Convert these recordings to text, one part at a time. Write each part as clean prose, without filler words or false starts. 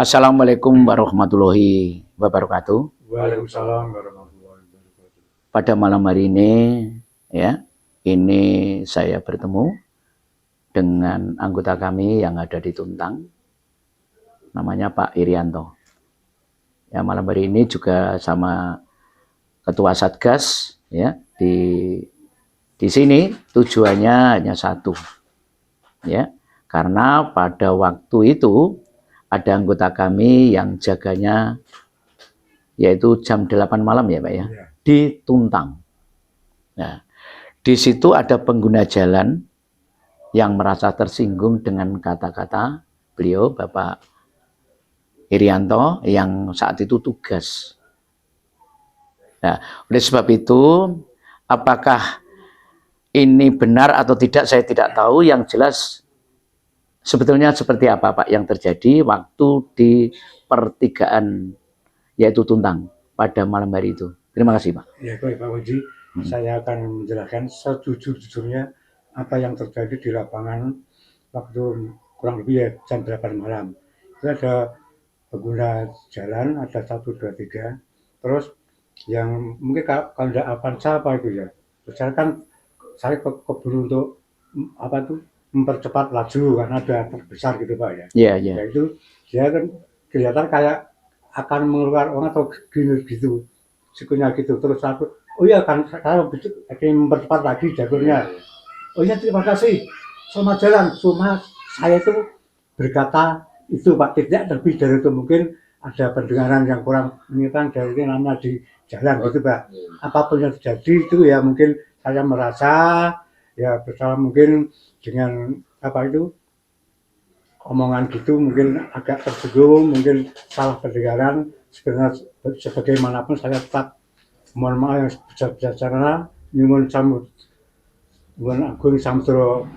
Assalamualaikum warahmatullahi wabarakatuh. Waalaikumsalam warahmatullahi wabarakatuh. Pada malam hari ini, ya, ini saya bertemu dengan anggota kami yang ada di Tuntang, namanya Pak Irianto. Ya, malam hari ini juga sama Ketua Satgas, ya, di sini tujuannya hanya satu, ya, karena pada waktu itu ada anggota kami yang jaganya yaitu jam 8 malam ya Pak ya, di Tuntang. Nah, di situ ada pengguna jalan yang merasa tersinggung dengan kata-kata beliau Bapak Irianto yang saat itu tugas. Nah, oleh sebab itu, apakah ini benar atau tidak saya tidak tahu, yang jelas sebetulnya seperti apa Pak yang terjadi waktu di pertigaan yaitu Tuntang pada malam hari itu. Terima kasih Pak. Ya baik Pak Waji, saya akan menjelaskan sejujur-jujurnya apa yang terjadi di lapangan waktu kurang lebih ya jam 8 malam. Itu ada pengguna jalan, ada 1, 2, 3, terus yang mungkin kalau tidak Avanza apa itu ya, terus saya keburu untuk apa tuh mempercepat laju karena ada truk besar gitu Pak ya. Iya, iya. Ya itu dia kan kelihatan kayak akan mengeluarkan orang atau gini gitu, sikunya gitu. Terus aku, oh iya kan saya akan mempercepat lagi jalurnya. Oh iya terima kasih, selamat jalan. Cuma saya itu berkata itu Pak, tidak lebih dari itu, mungkin ada pendengaran yang kurang menyimpang dari namanya di jalan gitu Pak. Apapun yang terjadi itu ya mungkin saya merasa ya bersalah mungkin dengan apa itu omongan gitu, mungkin agak tersinggung, mungkin salah pendengaran. Sebenarnya sebagaimanapun saya tetap mohon maaf yang sebesar-besarnya, nyuwun samud nyuwun agung samudra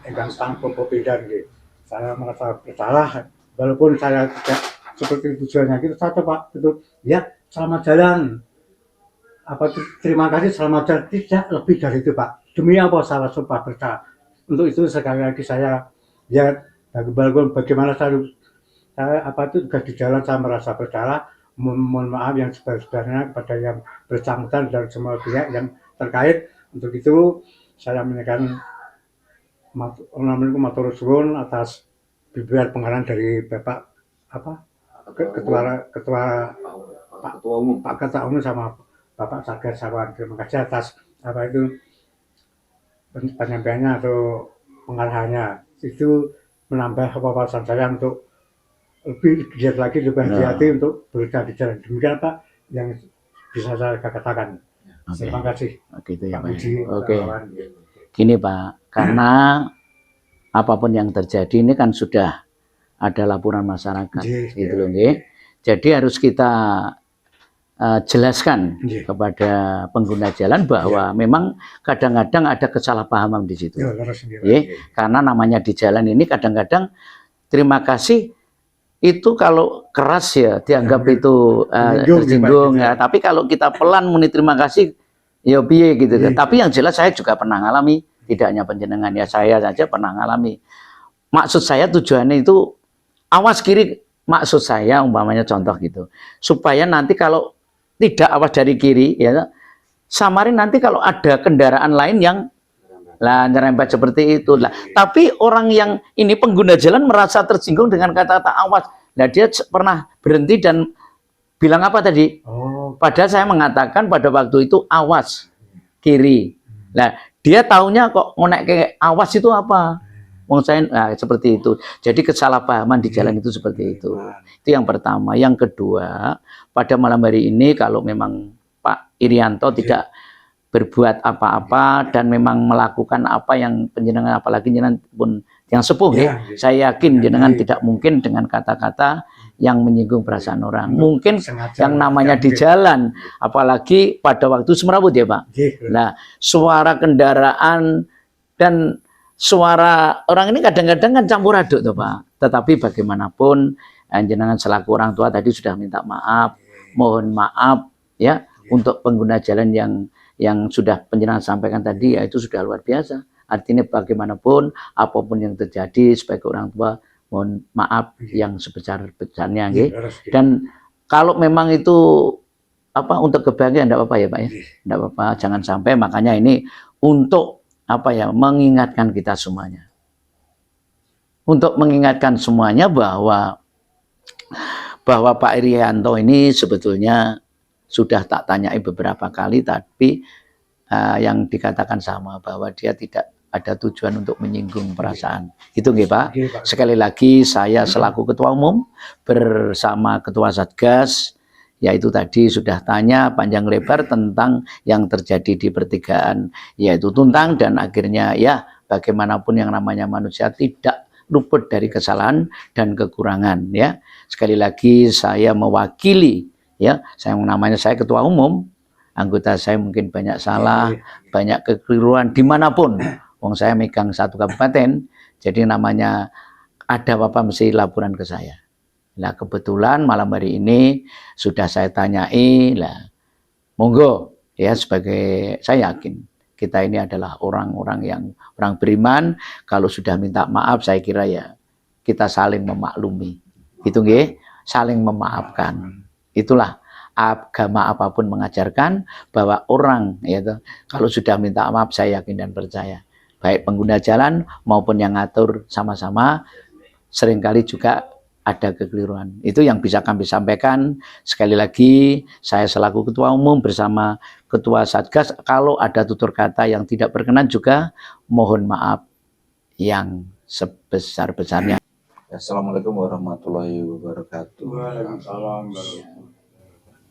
ingkang sampun pepindhan nggih. Saya merasa bersalah walaupun saya tidak seperti tujuannya gitu saja Pak, itu ya selamat jalan. Apa itu terima kasih selamat jalan, tidak lebih dari itu Pak. Demi apa saya sumpah bersalah. Untuk itu sekali lagi saya ya bagaimana saya apa itu juga di jalan saya merasa bersalah. Mohon maaf yang sebesar-besarnya kepada yang bersangkutan dan semua pihak yang terkait. Untuk itu saya menyampaikan matur suwun atas bimbingan pengarahan dari Bapak apa ketua Pak Ketua Umum sama Bapak Satgas Sawan. Terima kasih atas apa itu penyampaiannya atau pengarahannya. Itu menambah wawasan saya untuk lebih giat lagi, lebih hati-hati untuk berada di jalan. Demikian Pak yang bisa saya katakan. Oke. Terima kasih. Oke itu ya Pak. Puji, Oke. Gini Pak, karena apapun yang terjadi ini kan sudah ada laporan masyarakat, gitu loh, nggih. Jadi harus kita jelaskan kepada pengguna jalan bahwa memang kadang-kadang ada kesalahpahaman di situ. Karena namanya di jalan ini kadang-kadang terima kasih itu kalau keras ya dianggap itu tersinggung ya. Tapi kalau kita pelan muni terima kasih ya piye gitu kan. Tapi yang jelas saya juga pernah ngalami, tidak hanya panjenengan ya, saya saja pernah ngalami. Maksud saya tujuannya itu awas kiri, maksud saya umpamanya contoh gitu. Supaya nanti kalau tidak awas dari kiri ya, samarin nanti kalau ada kendaraan lain yang nyerempet seperti itu lah. Tapi orang yang ini pengguna jalan merasa tersinggung dengan kata-kata awas. Nah dia pernah berhenti dan bilang apa tadi? Padahal saya mengatakan pada waktu itu awas kiri. Nah dia taunya kok ngonek kayak awas itu apa? Nah, seperti itu. Jadi kesalahpahaman di jalan itu seperti itu. Itu yang pertama. Yang kedua, pada malam hari ini kalau memang Pak Irianto tidak berbuat apa-apa dan memang melakukan apa yang penjenengan, apalagi jenengan pun yang sepuh ya, saya yakin jenengan tidak mungkin dengan kata-kata yang menyinggung perasaan orang. Mungkin yang namanya di jalan, apalagi pada waktu Semerawut ya Pak. Nah, suara kendaraan dan suara orang ini kadang-kadang kan campur aduk tuh Pak. Tetapi bagaimanapun jenengan selaku orang tua tadi sudah minta maaf, mohon maaf ya untuk pengguna jalan yang sudah penjenengan sampaikan tadi, ya itu sudah luar biasa. Artinya bagaimanapun apapun yang terjadi sebagai orang tua Mohon maaf yang sebesar-besarnya nggih. Leres nggih. Dan kalau memang itu apa untuk kebahagiaan enggak apa-apa ya Pak ya. Enggak apa-apa, jangan sampai, makanya ini untuk apa ya, mengingatkan kita semuanya. Untuk mengingatkan semuanya bahwa Pak Irianto ini sebetulnya sudah tak tanyai beberapa kali, tapi yang dikatakan sama bahwa dia tidak ada tujuan untuk menyinggung perasaan. Itu nggih Pak. Sekali lagi saya selaku Ketua Umum bersama Ketua Satgas, yaitu tadi sudah tanya panjang lebar tentang yang terjadi di pertigaan, yaitu Tuntang, dan akhirnya ya bagaimanapun yang namanya manusia tidak luput dari kesalahan dan kekurangan ya. Sekali lagi saya mewakili ya, saya Ketua Umum, anggota saya mungkin banyak salah, banyak kekeliruan dimanapun. Wong saya megang satu kabupaten, jadi namanya ada apa-apa mesti laporan ke saya. Nah kebetulan malam hari ini sudah saya tanyai, lah monggo ya, sebagai saya yakin kita ini adalah orang-orang yang orang beriman. Kalau sudah minta maaf, saya kira ya kita saling memaklumi. Itu nggih, saling memaafkan. Itulah agama apapun mengajarkan bahwa orang ya kalau sudah minta maaf, saya yakin dan percaya baik pengguna jalan maupun yang ngatur sama-sama seringkali juga ada kekeliruan. Itu yang bisa kami sampaikan. Sekali lagi, saya selaku Ketua Umum bersama Ketua Satgas, kalau ada tutur kata yang tidak berkenan juga mohon maaf yang sebesar-besarnya. Assalamualaikum warahmatullahi wabarakatuh.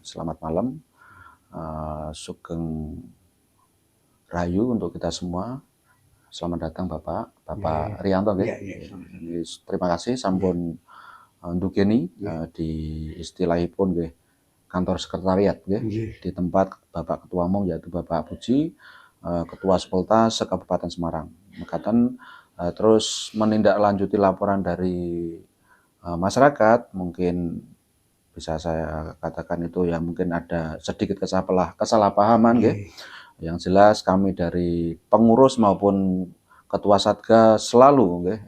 Selamat malam, Sugeng Rahayu untuk kita semua. Selamat datang Bapak Rianto. Terima kasih sampun ndugeni di istilahipun nggih kantor sekretariat nggih, di tempat Bapak Ketua Umum yaitu Bapak Puji, Ketua Sepoltas Kabupaten Semarang. Mekaten terus menindaklanjuti laporan dari masyarakat, mungkin bisa saya katakan itu ya mungkin ada sedikit kesalahpahaman nggih. Yang jelas kami dari pengurus maupun Ketua Satgas selalu nggih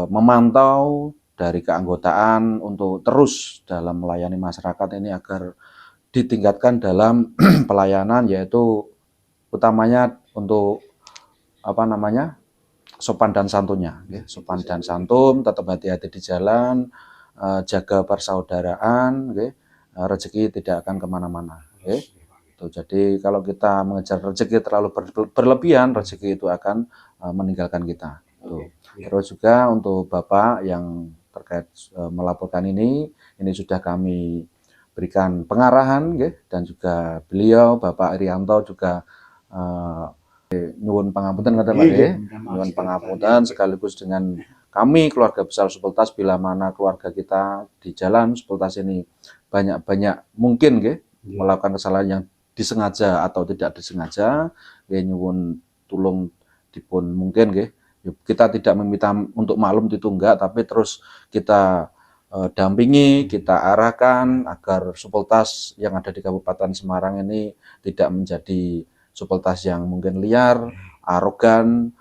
memantau dari keanggotaan untuk terus dalam melayani masyarakat ini agar ditingkatkan dalam pelayanan, yaitu utamanya untuk apa namanya sopan dan santunnya, sopan dan santun, tetap hati-hati di jalan, jaga persaudaraan, rezeki tidak akan kemana-mana. Jadi kalau kita mengejar rezeki terlalu berlebihan, rezeki itu akan meninggalkan kita. Terus juga untuk Bapak yang terkait melaporkan ini sudah kami berikan pengarahan, dan juga beliau Bapak Irianto juga nyuwun pangapunten kata Pak, nyuwun pangapunten sekaligus dengan kami keluarga besar Supeltas, bila mana keluarga kita di jalan Supeltas ini banyak mungkin melakukan kesalahan yang disengaja atau tidak disengaja, nyuwun tulung dipun mungkin kita tidak meminta untuk maklum itu enggak, tapi terus kita dampingi, kita arahkan agar Supeltas yang ada di Kabupaten Semarang ini tidak menjadi Supeltas yang mungkin liar, arogan,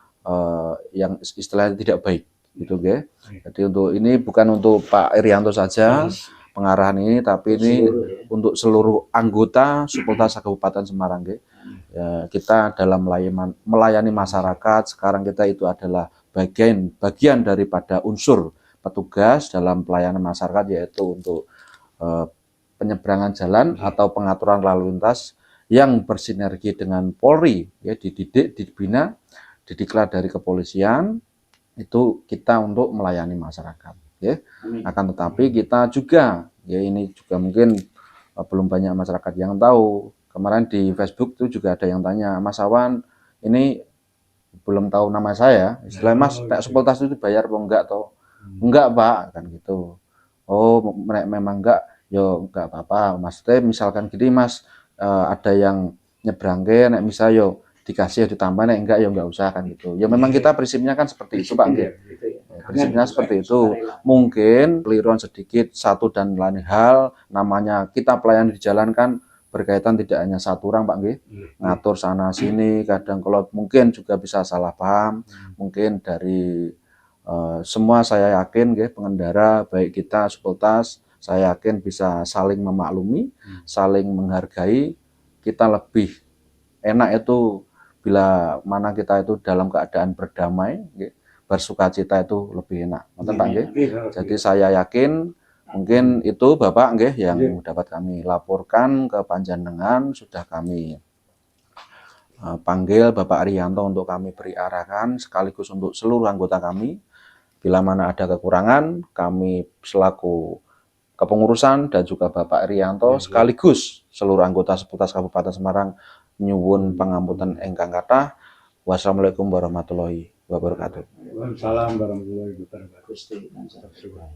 yang istilahnya tidak baik, gitu Jadi untuk ini bukan untuk Pak Irianto saja pengarahan ini, tapi ini untuk seluruh anggota Supeltas Kabupaten Semarang Ya, kita dalam melayani masyarakat sekarang kita itu adalah bagian daripada unsur petugas dalam pelayanan masyarakat, yaitu untuk penyeberangan jalan atau pengaturan lalu lintas yang bersinergi dengan Polri, dididik, dibina, didiklat dari kepolisian, itu kita untuk melayani masyarakat. Akan tetapi kita juga, ini juga mungkin belum banyak masyarakat yang tahu. Kemarin di Facebook itu juga ada yang tanya, Mas Awan, ini belum tahu nama saya, istilahnya Mas, Supeltas itu bayar apa enggak toh? Enggak Pak, kan gitu. Oh memang enggak, yo enggak apa-apa. Maksudnya misalkan gini Mas, ada yang nyebrangke, nek misal yo dikasih ditambah, nek enggak yo enggak usah, kan gitu. Ya memang kita prinsipnya kan seperti itu Pak. Prinsipnya seperti itu. Mungkin keliruan sedikit satu dan lain hal, namanya kita pelayan di jalan kan berkaitan tidak hanya satu orang Pak ngatur sana sini, kadang kalau mungkin juga bisa salah paham, mungkin dari Semua saya yakin nggih pengendara baik kita Supeltas, saya yakin bisa saling memaklumi, saling menghargai. Kita lebih enak itu bila mana kita itu dalam keadaan berdamai, nggih, bersukacita itu lebih enak. Ngoten Pak nggih. Jadi saya yakin mungkin itu Bapak nggih yang dapat kami laporkan ke panjenengan, sudah kami panggil Bapak Ariyanto untuk kami beri arahan sekaligus untuk seluruh anggota kami. Bila mana ada kekurangan, kami selaku kepengurusan dan juga Bapak Ariyanto sekaligus seluruh anggota Supeltas Kabupaten Semarang nyuwun pangapunten ingkang kathah. Wassalamualaikum warahmatullahi wabarakatuh. Waalaikumsalam warahmatullahi wabarakatuh.